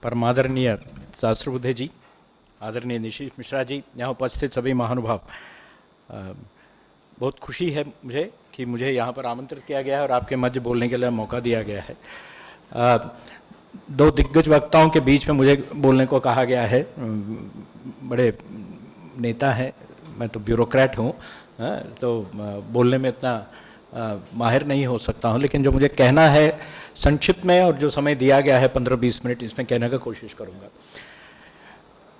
परमादरणीय सहस्रबुद्धे जी, आदरणीय निशीश मिश्रा जी, यहाँ उपस्थित सभी महानुभाव, बहुत खुशी है मुझे कि मुझे यहाँ पर आमंत्रित किया गया है और आपके मध्य बोलने के लिए मौका दिया गया है। दो दिग्गज वक्ताओं के बीच में मुझे बोलने को कहा गया है। बड़े नेता हैं, मैं तो ब्यूरोक्रेट हूँ, तो बोलने में इतना माहिर नहीं हो सकता हूँ, लेकिन जो मुझे कहना है संक्षिप्त में और जो समय दिया गया है 15-20 मिनट, इसमें कहने का कोशिश करूँगा।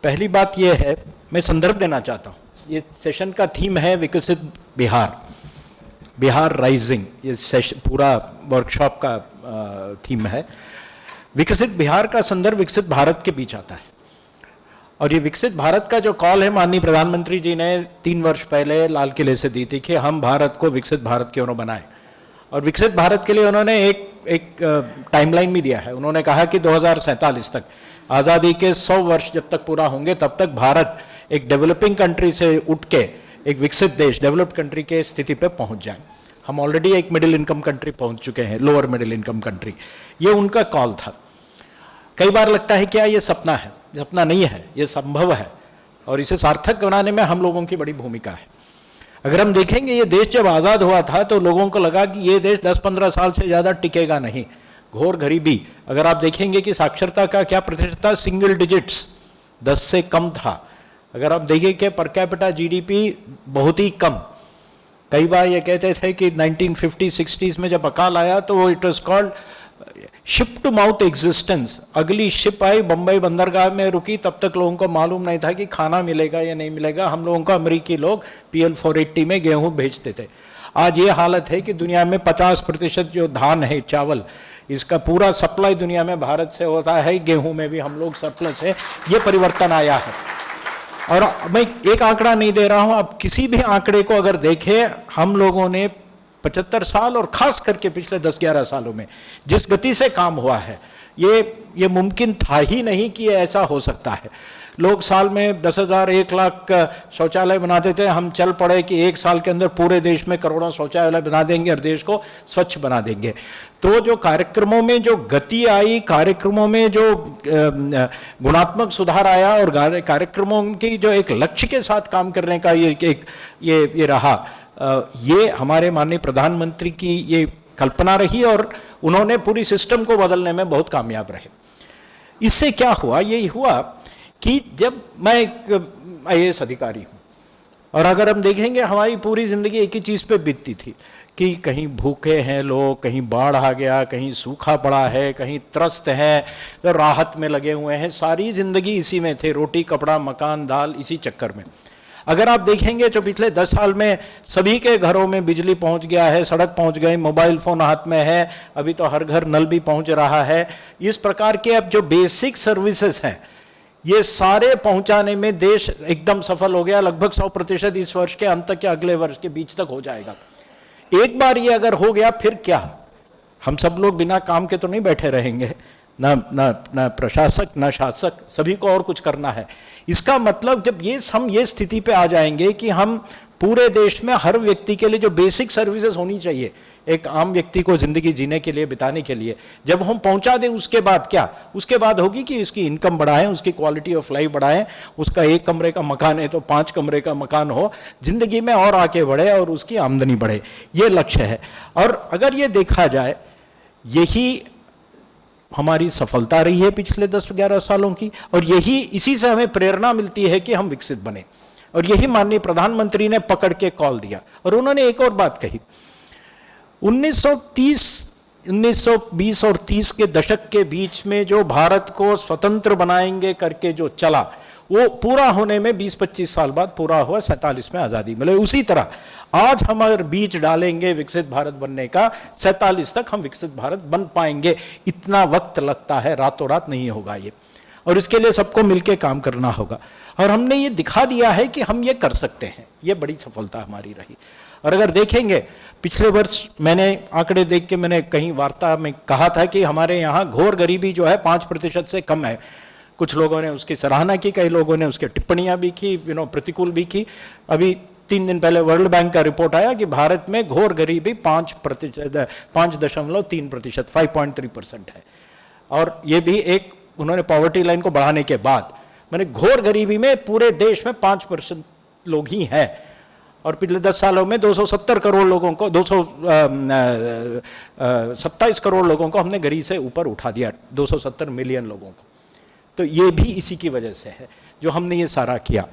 पहली बात यह है, मैं संदर्भ देना चाहता हूँ। ये सेशन का थीम है विकसित बिहार, बिहार राइजिंग। ये सेशन पूरा वर्कशॉप का थीम है। विकसित बिहार का संदर्भ विकसित भारत के बीच आता है, और ये विकसित भारत का जो कॉल है माननीय प्रधानमंत्री जी ने 3 वर्ष पहले लाल किले से दी थी कि हम भारत को विकसित भारत क्यों न बनाएं। और विकसित भारत के लिए उन्होंने एक टाइमलाइन भी दिया है। उन्होंने कहा कि 2047 तक, आज़ादी के 100 वर्ष जब तक पूरा होंगे, तब तक भारत एक डेवलपिंग कंट्री से उठ के एक विकसित देश, डेवलप्ड कंट्री के स्थिति पे पहुंच जाए। हम ऑलरेडी एक मिडिल इनकम कंट्री पहुंच चुके हैं, लोअर मिडिल इनकम कंट्री। ये उनका कॉल था। कई बार लगता है क्या ये सपना है? सपना नहीं है, ये संभव है, और इसे सार्थक बनाने में हम लोगों की बड़ी भूमिका है। अगर हम देखेंगे, ये देश जब आज़ाद हुआ था तो लोगों को लगा कि ये देश 10-15 साल से ज़्यादा टिकेगा नहीं, घोर गरीबी। अगर आप देखेंगे कि साक्षरता का क्या प्रतिशत था, सिंगल डिजिट्स, 10 से कम था। अगर आप देखें कि पर कैपिटा जीडीपी बहुत ही कम। कई बार ये कहते थे कि 1950-60s में जब अकाल आया तो it was called ship to mouth existence. अगली शिप आई, बंबई बंदरगाह में रुकी, तब तक लोगों को मालूम नहीं था कि खाना मिलेगा या नहीं मिलेगा। हम लोगों को अमेरिकी लोग PL 480 में गेहूं भेजते थे। आज ये हालत है कि दुनिया में 50% जो धान है, चावल, इसका पूरा सप्लाई दुनिया में भारत से होता है। गेहूं में भी हम लोग सरप्लस है। ये परिवर्तन आया है। और मैं एक आंकड़ा नहीं दे रहा हूं, आप किसी भी आंकड़े को अगर देखें, हम लोगों ने 75 साल और खास करके पिछले 10-11 सालों में जिस गति से काम हुआ है, ये मुमकिन था ही नहीं कि ये ऐसा हो सकता है। लोग साल में 10,000, 1 लाख शौचालय बनाते थे। हम चल पड़े कि 1 साल के अंदर पूरे देश में करोड़ों शौचालय बना देंगे और देश को स्वच्छ बना देंगे। तो जो कार्यक्रमों में जो गति आई, कार्यक्रमों में जो गुणात्मक सुधार आया, और कार्यक्रमों की जो एक लक्ष्य के साथ काम करने का ये रहा, ये हमारे माननीय प्रधानमंत्री की ये कल्पना रही, और उन्होंने पूरी सिस्टम को बदलने में बहुत कामयाब रहे। इससे क्या हुआ? यही हुआ कि जब मैं एक IAS अधिकारी हूँ, और अगर हम देखेंगे हमारी पूरी जिंदगी एक ही चीज़ पे बीतती थी कि कहीं भूखे हैं लोग, कहीं बाढ़ आ गया, कहीं सूखा पड़ा है, कहीं त्रस्त है, तो राहत में लगे हुए हैं। सारी जिंदगी इसी में थे, रोटी कपड़ा मकान दाल, इसी चक्कर में। अगर आप देखेंगे तो पिछले 10 साल में सभी के घरों में बिजली पहुंच गया है, सड़क पहुंच गई, मोबाइल फोन हाथ में है, अभी तो हर घर नल भी पहुंच रहा है। इस प्रकार के अब जो बेसिक सर्विसेज हैं, ये सारे पहुंचाने में देश एकदम सफल हो गया। लगभग 100% इस वर्ष के अंत तक या अगले वर्ष के बीच तक हो जाएगा। एक बार ये अगर हो गया, फिर क्या? हम सब लोग बिना काम के तो नहीं बैठे रहेंगे, ना प्रशासक ना शासक, सभी को और कुछ करना है। इसका मतलब जब हम ये स्थिति पे आ जाएंगे कि हम पूरे देश में हर व्यक्ति के लिए जो बेसिक सर्विसेज होनी चाहिए एक आम व्यक्ति को जिंदगी जीने के लिए, बिताने के लिए, जब हम पहुंचा दें, उसके बाद क्या? उसके बाद होगी कि उसकी इनकम बढ़ाएं, उसकी क्वालिटी ऑफ लाइफ बढ़ाएं, उसका 1 कमरे का मकान है तो 5 कमरे का मकान हो, जिंदगी में और आगे बढ़े और उसकी आमदनी बढ़े। ये लक्ष्य है। और अगर ये देखा जाए, यही हमारी सफलता रही है पिछले 10-11 सालों की, और इसी से हमें प्रेरणा मिलती है कि हम विकसित बने। और यही माननीय प्रधानमंत्री ने पकड़ के कॉल दिया। और उन्होंने एक और बात कही, 1920 और 30 के दशक के बीच में जो भारत को स्वतंत्र बनाएंगे करके जो चला, वो पूरा होने में 20-25 साल बाद पूरा हुआ। 47 में आज़ादी मिले। उसी तरह आज हम अगर बीज डालेंगे विकसित भारत बनने का, 47 तक हम विकसित भारत बन पाएंगे। इतना वक्त लगता है, रातों रात नहीं होगा ये, और इसके लिए सबको मिलकर काम करना होगा। और हमने ये दिखा दिया है कि हम ये कर सकते हैं। ये बड़ी सफलता हमारी रही। और अगर देखेंगे, पिछले वर्ष मैंने आंकड़े देख के मैंने कहीं वार्ता में कहा था कि हमारे यहाँ घोर गरीबी जो है 5% से कम है। कुछ लोगों ने उसकी सराहना की, कई लोगों ने उसकी टिप्पणियां भी की, प्रतिकूल भी की। अभी 3 दिन पहले वर्ल्ड बैंक का रिपोर्ट आया कि भारत में घोर गरीबी 5.3%, 5.3% है, और ये भी एक उन्होंने पॉवर्टी लाइन को बढ़ाने के बाद, मैंने घोर गरीबी में पूरे देश में 5% लोग ही हैं, और पिछले 10 सालों में 270 करोड़ लोगों को, 227 करोड़ लोगों को हमने गरीबी से ऊपर उठा दिया, 270 मिलियन लोगों को। तो ये भी इसी की वजह से है जो हमने ये सारा किया।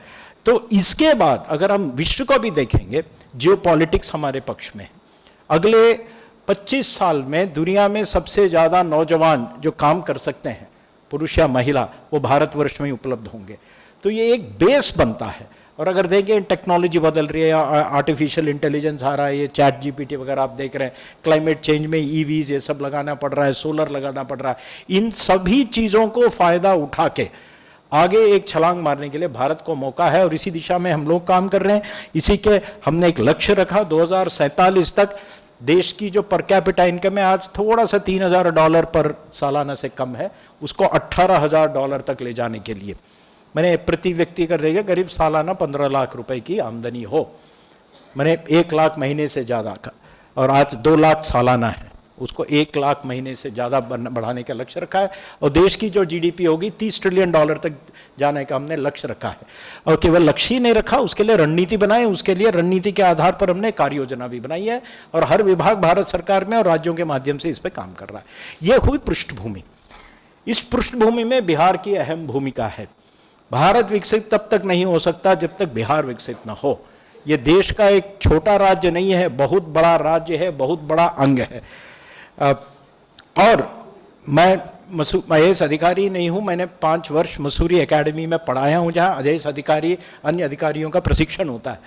तो इसके बाद अगर हम विश्व को भी देखेंगे, जियोपॉलिटिक्स हमारे पक्ष में है। अगले 25 साल में दुनिया में सबसे ज़्यादा नौजवान जो काम कर सकते हैं, पुरुष या महिला, वो भारतवर्ष में ही उपलब्ध होंगे। तो ये एक बेस बनता है। और अगर देखें टेक्नोलॉजी बदल रही है, आर्टिफिशियल इंटेलिजेंस आ रहा है, ये चैट जीपीटी वगैरह आप देख रहे हैं, क्लाइमेट चेंज में ईवीज ये सब लगाना पड़ रहा है, सोलर लगाना पड़ रहा है, इन सभी चीज़ों को फ़ायदा उठा के आगे एक छलांग मारने के लिए भारत को मौका है, और इसी दिशा में हम लोग काम कर रहे हैं। इसी के हमने एक लक्ष्य रखा, 2047 तक देश की जो पर कैपिटा इनकम है, आज थोड़ा सा $3,000 पर सालाना से कम है, उसको $18,000 तक ले जाने के लिए मैंने प्रति व्यक्ति कर देगा करीब सालाना 15 लाख रुपए की आमदनी हो। मैंने 1 लाख महीने से ज़्यादा का, और आज 2 लाख सालाना है, उसको 1 लाख महीने से ज़्यादा बढ़ाने का लक्ष्य रखा है। और देश की जो जीडीपी होगी $30 ट्रिलियन तक जाने का हमने लक्ष्य रखा है। और केवल लक्ष्य ही नहीं रखा, उसके लिए रणनीति बनाए, उसके लिए रणनीति के आधार पर हमने कार्य योजना भी बनाई है, और हर विभाग भारत सरकार में और राज्यों के माध्यम से इस पर काम कर रहा है। यह हुई पृष्ठभूमि। इस पृष्ठभूमि में बिहार की अहम भूमिका है। भारत विकसित तब तक नहीं हो सकता जब तक बिहार विकसित न हो। यह देश का एक छोटा राज्य नहीं है, बहुत बड़ा राज्य है, बहुत बड़ा अंग है। और मैं IAS अधिकारी नहीं हूं, मैंने 5 वर्ष मसूरी एकेडमी में पढ़ाया हूं, जहां IAS अधिकारी अन्य अधिकारियों का प्रशिक्षण होता है।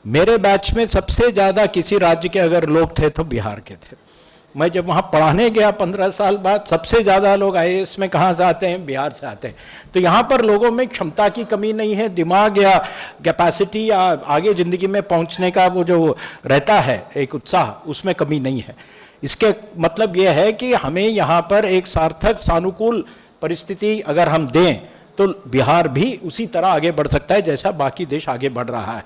मेरे बैच में सबसे ज़्यादा किसी राज्य के अगर लोग थे तो बिहार के थे। मैं जब वहाँ पढ़ाने गया 15 साल बाद, सबसे ज़्यादा लोग IAS में कहाँ से आते हैं? बिहार से आते हैं। तो यहाँ पर लोगों में क्षमता की कमी नहीं है, दिमाग या कैपेसिटी या आगे ज़िंदगी में पहुँचने का वो जो रहता है एक उत्साह, उसमें कमी नहीं है। इसके मतलब ये है कि हमें यहाँ पर एक सार्थक सानुकूल परिस्थिति अगर हम दें तो बिहार भी उसी तरह आगे बढ़ सकता है जैसा बाकी देश आगे बढ़ रहा है।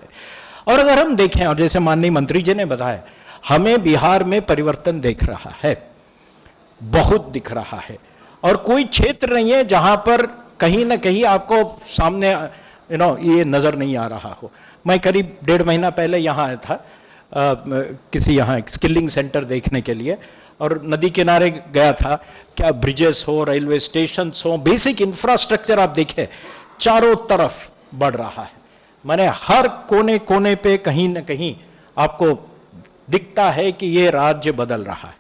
और अगर हम देखें, और जैसे माननीय मंत्री जी ने बताया, हमें बिहार में परिवर्तन दिख रहा है, बहुत दिख रहा है, और कोई क्षेत्र नहीं है जहां पर कहीं ना कहीं आपको सामने ये नज़र नहीं आ रहा हो। मैं करीब 1.5 महीना पहले यहाँ आया था किसी यहाँ स्किलिंग सेंटर देखने के लिए, और नदी किनारे गया था। क्या ब्रिजेस हो, रेलवे स्टेशन हो, बेसिक इंफ्रास्ट्रक्चर आप देखें चारों तरफ बढ़ रहा है। माने हर कोने कोने पे कहीं ना कहीं आपको दिखता है कि ये राज्य बदल रहा है।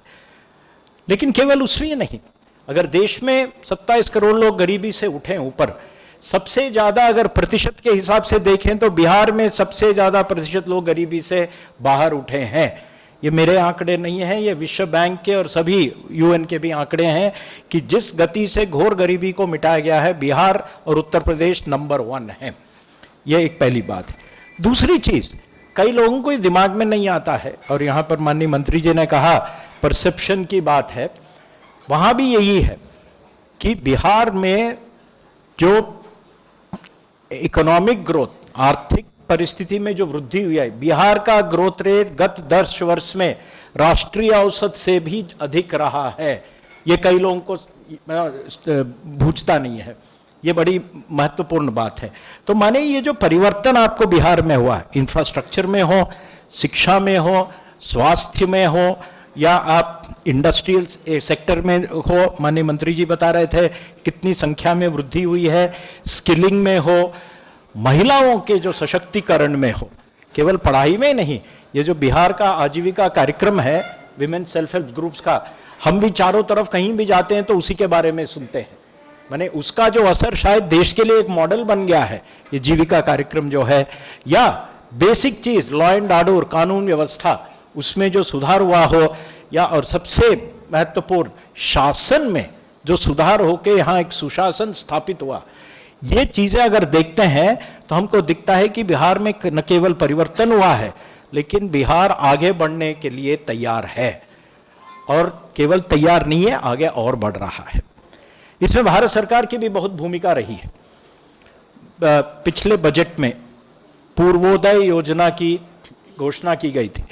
लेकिन केवल उसमें नहीं, अगर देश में 27 करोड़ लोग गरीबी से उठे ऊपर, सबसे ज़्यादा अगर प्रतिशत के हिसाब से देखें तो बिहार में सबसे ज़्यादा प्रतिशत लोग गरीबी से बाहर उठे हैं। ये मेरे आंकड़े नहीं हैं, ये विश्व बैंक के और सभी UN के भी आंकड़े हैं कि जिस गति से घोर गरीबी को मिटाया गया है, बिहार और उत्तर प्रदेश नंबर 1 है। ये एक पहली बात है। दूसरी चीज़, कई लोगों को दिमाग में नहीं आता है, और यहाँ पर माननीय मंत्री जी ने कहा परसेप्शन की बात है, वहाँ भी यही है कि बिहार में जो इकोनॉमिक ग्रोथ, आर्थिक परिस्थिति में जो वृद्धि हुई है, बिहार का ग्रोथ रेट गत 10 वर्ष में राष्ट्रीय औसत से भी अधिक रहा है। ये कई लोगों को बूझता नहीं है, ये बड़ी महत्वपूर्ण बात है। तो माने ये जो परिवर्तन आपको बिहार में हुआ है, इंफ्रास्ट्रक्चर में हो, शिक्षा में हो, स्वास्थ्य में हो, या आप इंडस्ट्रियल सेक्टर में हो, माननीय मंत्री जी बता रहे थे कितनी संख्या में वृद्धि हुई है, स्किलिंग में हो, महिलाओं के जो सशक्तिकरण में हो, केवल पढ़ाई में नहीं। ये जो बिहार का आजीविका कार्यक्रम है, विमेन सेल्फ हेल्प ग्रुप्स का, हम भी चारों तरफ कहीं भी जाते हैं तो उसी के बारे में सुनते हैं। माने उसका जो असर शायद देश के लिए एक मॉडल बन गया है ये जीविका कार्यक्रम जो है, या बेसिक चीज लॉ एंड ऑर्डर, कानून व्यवस्था, उसमें जो सुधार हुआ हो, या और सबसे महत्वपूर्ण शासन में जो सुधार होकर यहाँ एक सुशासन स्थापित हुआ। ये चीजें अगर देखते हैं तो हमको दिखता है कि बिहार में न केवल परिवर्तन हुआ है, लेकिन बिहार आगे बढ़ने के लिए तैयार है, और केवल तैयार नहीं है, आगे और बढ़ रहा है। इसमें भारत सरकार की भी बहुत भूमिका रही है। पिछले बजट में पूर्वोदय योजना की घोषणा की गई थी।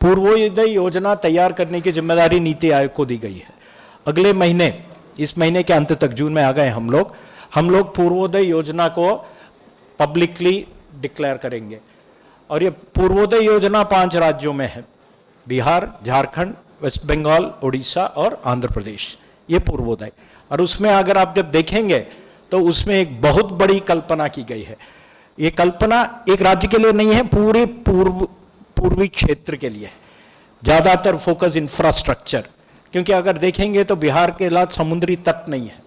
पूर्वोदय योजना तैयार करने की जिम्मेदारी नीति आयोग को दी गई है। अगले महीने इस महीने के अंत तक, जून में आ गए हम लोग पूर्वोदय योजना को पब्लिकली डिक्लेयर करेंगे। और ये पूर्वोदय योजना 5 राज्यों में है, बिहार, झारखंड, वेस्ट बंगाल, उड़ीसा और आंध्र प्रदेश, ये पूर्वोदय। और उसमें अगर आप जब देखेंगे तो उसमें एक बहुत बड़ी कल्पना की गई है। ये कल्पना एक राज्य के लिए नहीं है, पूरे पूर्वी क्षेत्र के लिए, ज्यादातर फोकस इंफ्रास्ट्रक्चर। क्योंकि अगर देखेंगे तो बिहार के साथ समुद्री तट नहीं है,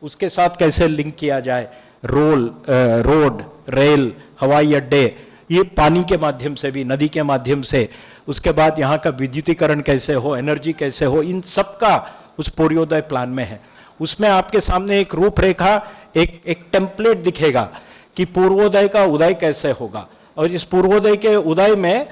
उसके साथ कैसे लिंक किया जाए, रोड, रेल, हवाई अड्डे, ये पानी के माध्यम से भी, नदी के माध्यम से, उसके बाद यहाँ का विद्युतीकरण कैसे हो, एनर्जी कैसे हो, इन सब का उस पूर्वोदय प्लान में है। उसमें आपके सामने एक रूपरेखा, एक टेम्पलेट दिखेगा कि पूर्वोदय का उदय कैसे होगा, और इस पूर्वोदय के उदय में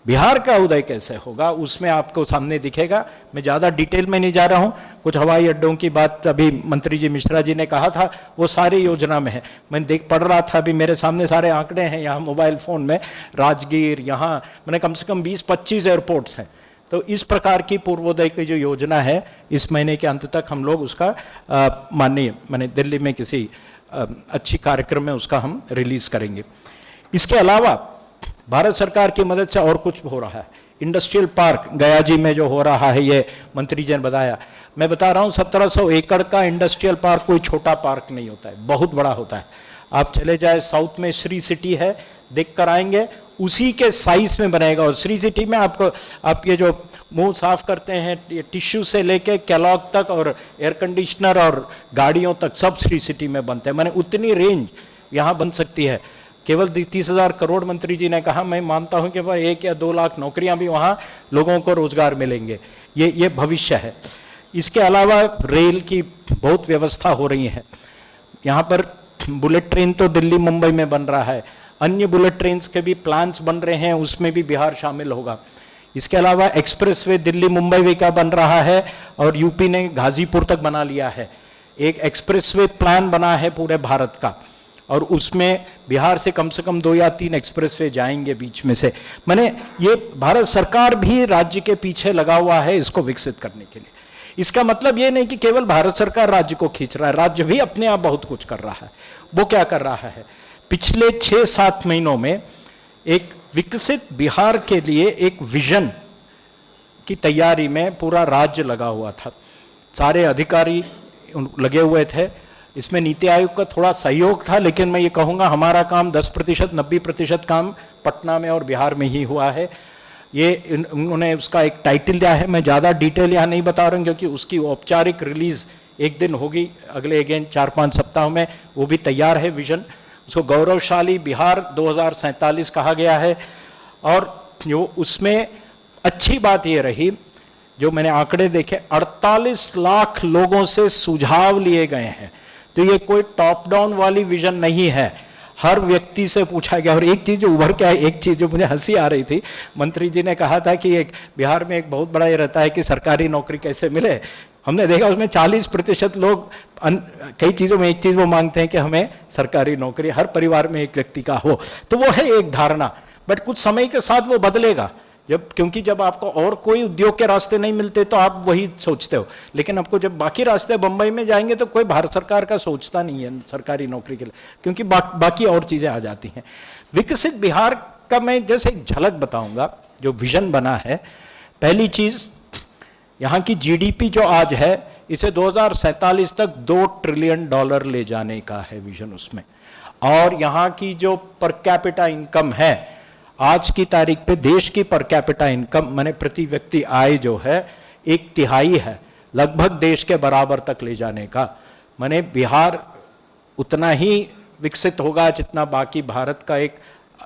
बिहार का उदय कैसे होगा उसमें आपको सामने दिखेगा। मैं ज़्यादा डिटेल में नहीं जा रहा हूँ, कुछ हवाई अड्डों की बात अभी मंत्री जी मिश्रा जी ने कहा था, वो सारी योजना में है। मैं पढ़ रहा था, अभी मेरे सामने सारे आंकड़े हैं यहाँ मोबाइल फ़ोन में, राजगीर, यहाँ मैंने कम से कम 20-25 एयरपोर्ट्स हैं। तो इस प्रकार की पूर्वोदय की जो योजना है, इस महीने के अंत तक हम लोग उसका मैंने दिल्ली में किसी अच्छी कार्यक्रम में उसका हम रिलीज करेंगे। इसके अलावा भारत सरकार की मदद से और कुछ हो रहा है। इंडस्ट्रियल पार्क गया जी में जो हो रहा है, ये मंत्री जी ने बताया, मैं बता रहा हूँ 1700 एकड़ का इंडस्ट्रियल पार्क कोई छोटा पार्क नहीं होता है, बहुत बड़ा होता है। आप चले जाए, साउथ में श्री सिटी है, देख कर आएंगे, उसी के साइज में बनेगा। और श्री सिटी में आपको, आप ये जो मुंह साफ करते हैं, ये टिश्यू से लेके कैलॉग तक और एयर कंडीशनर और गाड़ियों तक सब श्री सिटी में बनते हैं। मैंने उतनी रेंज यहाँ बन सकती है। केवल 30,000 करोड़ मंत्री जी ने कहा, मैं मानता हूं कि 1 या 2 लाख नौकरियां भी वहां लोगों को रोजगार मिलेंगे। ये भविष्य है। इसके अलावा रेल की बहुत व्यवस्था हो रही है। यहाँ पर बुलेट ट्रेन तो दिल्ली मुंबई में बन रहा है, अन्य बुलेट ट्रेन के भी प्लान्स बन रहे हैं, उसमें भी बिहार शामिल होगा। इसके अलावा एक्सप्रेसवे दिल्ली मुंबई वे का बन रहा है, और यूपी ने गाजीपुर तक बना लिया है। एक एक्सप्रेसवे प्लान बना है पूरे भारत का, और उसमें बिहार से कम 2 या 3 एक्सप्रेसवे जाएंगे बीच में से। मैंने ये भारत सरकार भी राज्य के पीछे लगा हुआ है इसको विकसित करने के लिए। इसका मतलब ये नहीं कि केवल भारत सरकार राज्य को खींच रहा है, राज्य भी अपने आप बहुत कुछ कर रहा है। वो क्या कर रहा है, पिछले 6-7 महीनों में एक विकसित बिहार के लिए एक विजन की तैयारी में पूरा राज्य लगा हुआ था, सारे अधिकारी लगे हुए थे। इसमें नीति आयोग का थोड़ा सहयोग था, लेकिन मैं ये कहूँगा हमारा काम 10%, 90% काम पटना में और बिहार में ही हुआ है। ये उन्होंने उसका एक टाइटल दिया है, मैं ज़्यादा डिटेल यहाँ नहीं बता रहा हूँ, क्योंकि उसकी औपचारिक रिलीज एक दिन होगी, अगले 4-5 सप्ताह में। वो भी तैयार है विजन, उसको गौरवशाली बिहार 2047 कहा गया है। और जो उसमें अच्छी बात ये रही, जो मैंने आंकड़े देखे, 48 लाख लोगों से सुझाव लिए गए हैं। तो ये कोई टॉप डाउन वाली विजन नहीं है, हर व्यक्ति से पूछा गया। और एक चीज जो उभर के आई, एक चीज जो मुझे हंसी आ रही थी, मंत्री जी ने कहा था कि एक बिहार में एक बहुत बड़ा ये रहता है कि सरकारी नौकरी कैसे मिले। हमने देखा उसमें 40% लोग कई चीजों में एक चीज वो मांगते हैं कि हमें सरकारी नौकरी हर परिवार में एक व्यक्ति का हो। तो वो है एक धारणा, बट कुछ समय के साथ वो बदलेगा। क्योंकि जब आपको और कोई उद्योग के रास्ते नहीं मिलते तो आप वही सोचते हो, लेकिन आपको जब बाकी रास्ते, बंबई में जाएंगे तो कोई भारत सरकार का सोचता नहीं है सरकारी नौकरी के लिए, क्योंकि बाकी और चीजें आ जाती हैं। विकसित बिहार का मैं जैसे एक झलक बताऊंगा, जो विजन बना है। पहली चीज, यहाँ की जीडीपी जो आज है, इसे 2047 तक $2 ट्रिलियन ले जाने का है विजन उसमें। और यहाँ की जो पर कैपिटा इनकम है, आज की तारीख पे देश की पर कैपिटा इनकम माने प्रति व्यक्ति आय जो है 1/3 है, लगभग देश के बराबर तक ले जाने का। माने बिहार उतना ही विकसित होगा जितना बाकी भारत का एक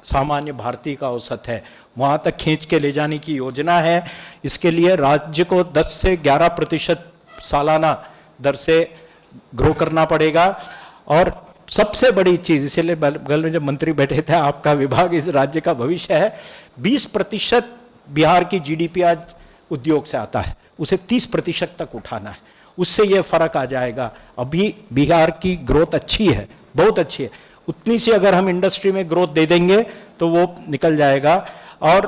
सामान्य भारतीय का औसत है, वहां तक खींच के ले जाने की योजना है। इसके लिए राज्य को 10 से 11% सालाना दर से ग्रो करना पड़ेगा। और सबसे बड़ी चीज, इसीलिए बगल में जब मंत्री बैठे थे, आपका विभाग इस राज्य का भविष्य है। 20% बिहार की जीडीपी आज उद्योग से आता है, उसे 30% तक उठाना है, उससे यह फर्क आ जाएगा। अभी बिहार की ग्रोथ अच्छी है, बहुत अच्छी है, उतनी सी अगर हम इंडस्ट्री में ग्रोथ दे देंगे तो वो निकल जाएगा। और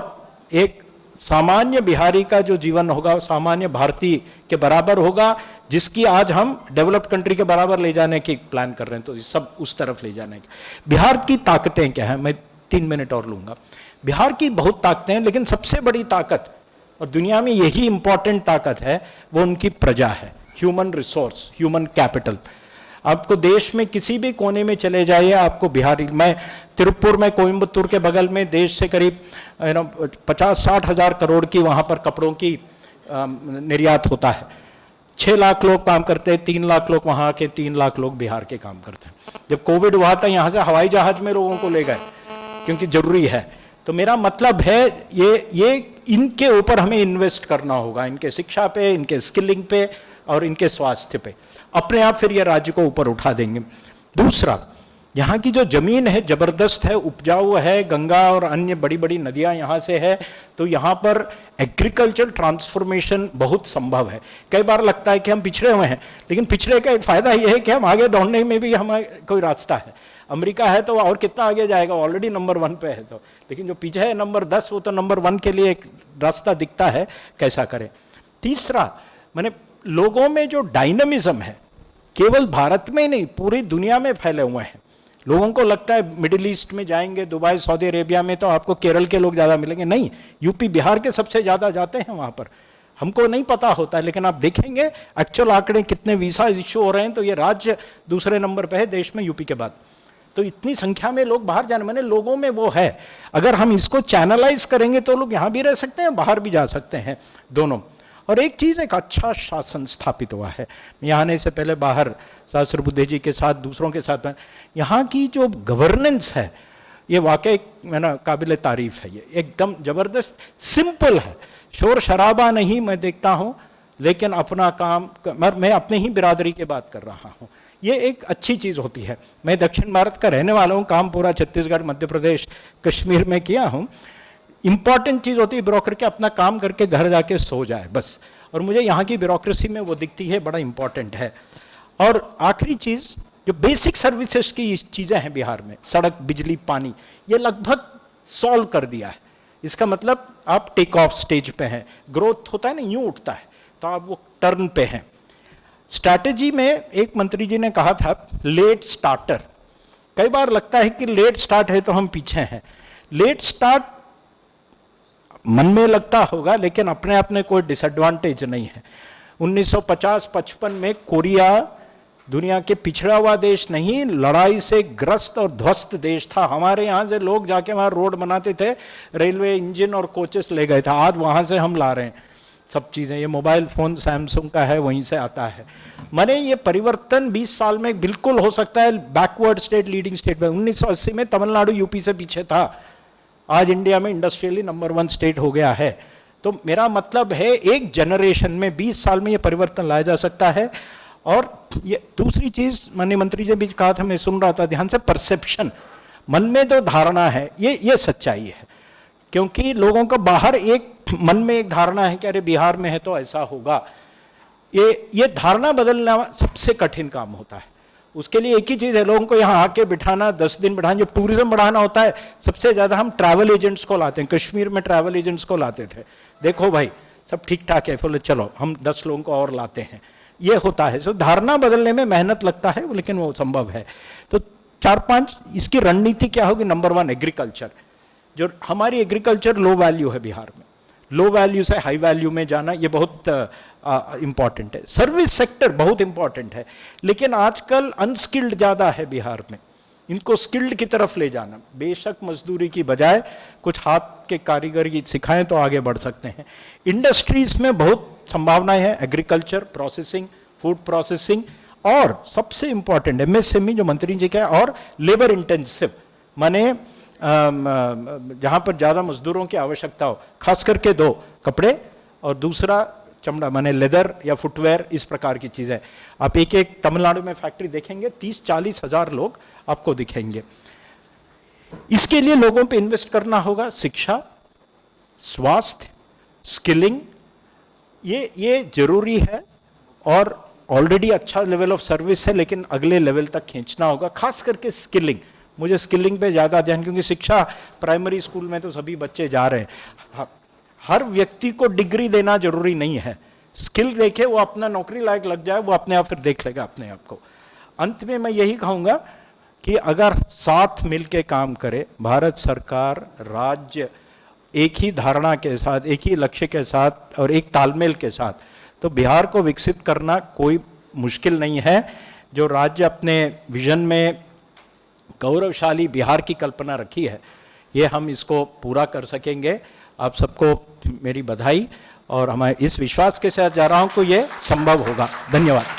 एक सामान्य बिहारी का जो जीवन होगा सामान्य भारतीय के बराबर होगा, जिसकी आज हम डेवलप्ड कंट्री के बराबर ले जाने की प्लान कर रहे हैं। तो ये सब उस तरफ ले जाने की। बिहार की ताकतें क्या है, मैं 3 मिनट और लूंगा। बिहार की बहुत ताकतें हैं, लेकिन सबसे बड़ी ताकत और दुनिया में यही इंपॉर्टेंट ताकत है, वो उनकी प्रजा है, ह्यूमन रिसोर्स, ह्यूमन कैपिटल। आपको देश में किसी भी कोने में चले जाइए, आपको बिहारी, मैं तिरुपुर में, कोयम्बतूर के बगल में देश से करीब 50-60 हजार करोड़ की वहाँ पर कपड़ों की निर्यात होता है। 6 लाख लोग काम करते हैं, 3 लाख लोग वहाँ के, 3 लाख लोग बिहार के काम करते हैं। जब कोविड हुआ था यहाँ से हवाई जहाज में लोगों को ले गए क्योंकि जरूरी है। तो मेरा मतलब है ये इनके ऊपर हमें इन्वेस्ट करना होगा, इनके शिक्षा पे, इनके स्किलिंग पे और इनके स्वास्थ्य पे। अपने आप फिर ये राज्य को ऊपर उठा देंगे। दूसरा, यहाँ की जो जमीन है जबरदस्त है, उपजाऊ है, गंगा और अन्य बड़ी बड़ी नदियाँ यहाँ से है, तो यहाँ पर एग्रीकल्चर ट्रांसफॉर्मेशन बहुत संभव है। कई बार लगता है कि हम पिछड़े हुए हैं, लेकिन पिछड़े का एक फायदा ये है कि हम आगे दौड़ने में भी हमारे कोई रास्ता है। अमेरिका है तो और कितना आगे जाएगा, ऑलरेडी नंबर 1 पे है। तो लेकिन जो पीछे है नंबर 10, वो तो नंबर 1 के लिए एक रास्ता दिखता है, कैसा करें। तीसरा, मैंने लोगों में जो डायनामिज्म है, केवल भारत में ही नहीं पूरी दुनिया में फैले हुए हैं। लोगों को लगता है मिडिल ईस्ट में जाएंगे, दुबई, सऊदी अरेबिया में तो आपको केरल के लोग ज़्यादा मिलेंगे। नहीं, यूपी बिहार के सबसे ज़्यादा जाते हैं वहाँ पर। हमको नहीं पता होता है, लेकिन आप देखेंगे एक्चुअल आंकड़े कितने वीसा इश्यू हो रहे हैं, तो ये राज्य दूसरे नंबर पर है देश में, यूपी के बाद। तो इतनी संख्या में लोग बाहर जाने, मैंने लोगों में वो है। अगर हम इसको चैनलाइज करेंगे तो लोग यहाँ भी रह सकते हैं, बाहर भी जा सकते हैं, दोनों। और एक चीज़, एक अच्छा शासन स्थापित हुआ है। यहाँ आने से पहले बाहर सहस्त्र बुद्धे जी के साथ, दूसरों के साथ, यहाँ की जो गवर्नेंस है ये वाकई ना काबिल तारीफ है। ये एकदम ज़बरदस्त, सिंपल है, शोर शराबा नहीं मैं देखता हूँ, लेकिन अपना काम, मैं अपने ही बिरादरी की बात कर रहा हूँ। ये एक अच्छी चीज़ होती है। मैं दक्षिण भारत का रहने वाला हूँ, काम पूरा छत्तीसगढ़, मध्य प्रदेश, कश्मीर में किया हूँ। इंपॉर्टेंट चीज़ होती है ब्यूरोक्रेसी, अपना काम करके घर जाके सो जाए बस। और मुझे यहाँ की ब्यूरोक्रेसी में वो दिखती है, बड़ा इंपॉर्टेंट है। और आखिरी चीज़, जो बेसिक सर्विसेज की चीज़ें हैं बिहार में, सड़क, बिजली, पानी, ये लगभग सॉल्व कर दिया है। इसका मतलब आप टेक ऑफ स्टेज पे हैं, ग्रोथ होता है ना, यूँ उठता है, तो आप वो टर्न पे हैं। स्ट्रैटेजी में एक मंत्री जी ने कहा था, लेट स्टार्टर। कई बार लगता है कि लेट स्टार्ट है तो हम पीछे हैं। लेट स्टार्ट मन में लगता होगा, लेकिन अपने आप में कोई डिसएडवांटेज नहीं है। 1950-55 में कोरिया दुनिया के पिछड़ा हुआ देश नहीं, लड़ाई से ग्रस्त और ध्वस्त देश था। हमारे यहाँ से लोग जाके वहाँ रोड बनाते थे, रेलवे इंजन और कोचेस ले गए थे। आज वहाँ से हम ला रहे हैं सब चीज़ें। ये मोबाइल फ़ोन सैमसंग का है, वहीं से आता है। मैंने ये परिवर्तन 20 साल में बिल्कुल हो सकता है। बैकवर्ड स्टेट लीडिंग स्टेट में 1980 में तमिलनाडु यूपी से पीछे था, आज इंडिया में इंडस्ट्रियली नंबर 1 स्टेट हो गया है। तो मेरा मतलब है एक जनरेशन में 20 साल में ये परिवर्तन लाया जा सकता है। और ये दूसरी चीज़ माननीय मंत्री जी भी कहा था, मैं सुन रहा था ध्यान से, परसेप्शन, मन में जो धारणा है ये सच्चाई है। क्योंकि लोगों को बाहर एक मन में एक धारणा है कि अरे बिहार में है तो ऐसा होगा। ये धारणा बदलना सबसे कठिन काम होता है। उसके लिए एक ही चीज़ है, लोगों को यहाँ आके बिठाना, 10 दिन बिठाना। जो टूरिज्म बढ़ाना होता है, सबसे ज़्यादा हम ट्रैवल एजेंट्स को लाते हैं। कश्मीर में ट्रैवल एजेंट्स को लाते थे, देखो भाई सब ठीक ठाक है, बोले चलो हम 10 लोगों को और लाते हैं। ये होता है। सो धारणा बदलने में मेहनत लगता है, लेकिन वो संभव है। तो 4-5 इसकी रणनीति क्या होगी? Number 1, agriculture. जो हमारी एग्रीकल्चर लो वैल्यू है बिहार में, लो वैल्यू से हाई वैल्यू में जाना, ये बहुत इंपॉर्टेंट है। सर्विस सेक्टर बहुत इंपॉर्टेंट है, लेकिन आजकल अनस्किल्ड ज़्यादा है बिहार में। इनको स्किल्ड की तरफ ले जाना, बेशक मजदूरी की बजाय कुछ हाथ के कारीगरी सिखाएं तो आगे बढ़ सकते हैं। इंडस्ट्रीज में बहुत संभावनाएं हैं, एग्रीकल्चर, प्रोसेसिंग, फूड प्रोसेसिंग, और सबसे इंपॉर्टेंट एमएसएमई जो मंत्री जी का है, और लेबर इंटेंसिव, माने जहाँ पर ज़्यादा मजदूरों की आवश्यकता हो, खास करके 2, कपड़े और दूसरा चमड़ा, माने लेदर या फुटवेयर, इस प्रकार की चीज़ें। आप एक तमिलनाडु में फैक्ट्री देखेंगे, 30-40 हज़ार लोग आपको दिखेंगे। इसके लिए लोगों पे इन्वेस्ट करना होगा, शिक्षा, स्वास्थ्य, स्किलिंग, ये जरूरी है। और ऑलरेडी अच्छा लेवल ऑफ सर्विस है, लेकिन अगले लेवल तक खींचना होगा, खास करके स्किलिंग। मुझे स्किलिंग पे ज़्यादा ध्यान, क्योंकि शिक्षा प्राइमरी स्कूल में तो सभी बच्चे जा रहे हैं। हाँ, हर व्यक्ति को डिग्री देना जरूरी नहीं है, स्किल देखे वो अपना नौकरी लायक लग जाए, वो अपने आप फिर देख लेगा अपने आप को। अंत में मैं यही कहूँगा कि अगर साथ मिलके काम करे, भारत सरकार, राज्य एक ही धारणा के साथ, एक ही लक्ष्य के साथ और एक तालमेल के साथ, तो बिहार को विकसित करना कोई मुश्किल नहीं है। जो राज्य अपने विजन में गौरवशाली बिहार की कल्पना रखी है, ये हम इसको पूरा कर सकेंगे। आप सबको मेरी बधाई, और हमारे इस विश्वास के साथ जा रहा हूँ कि ये संभव होगा। धन्यवाद।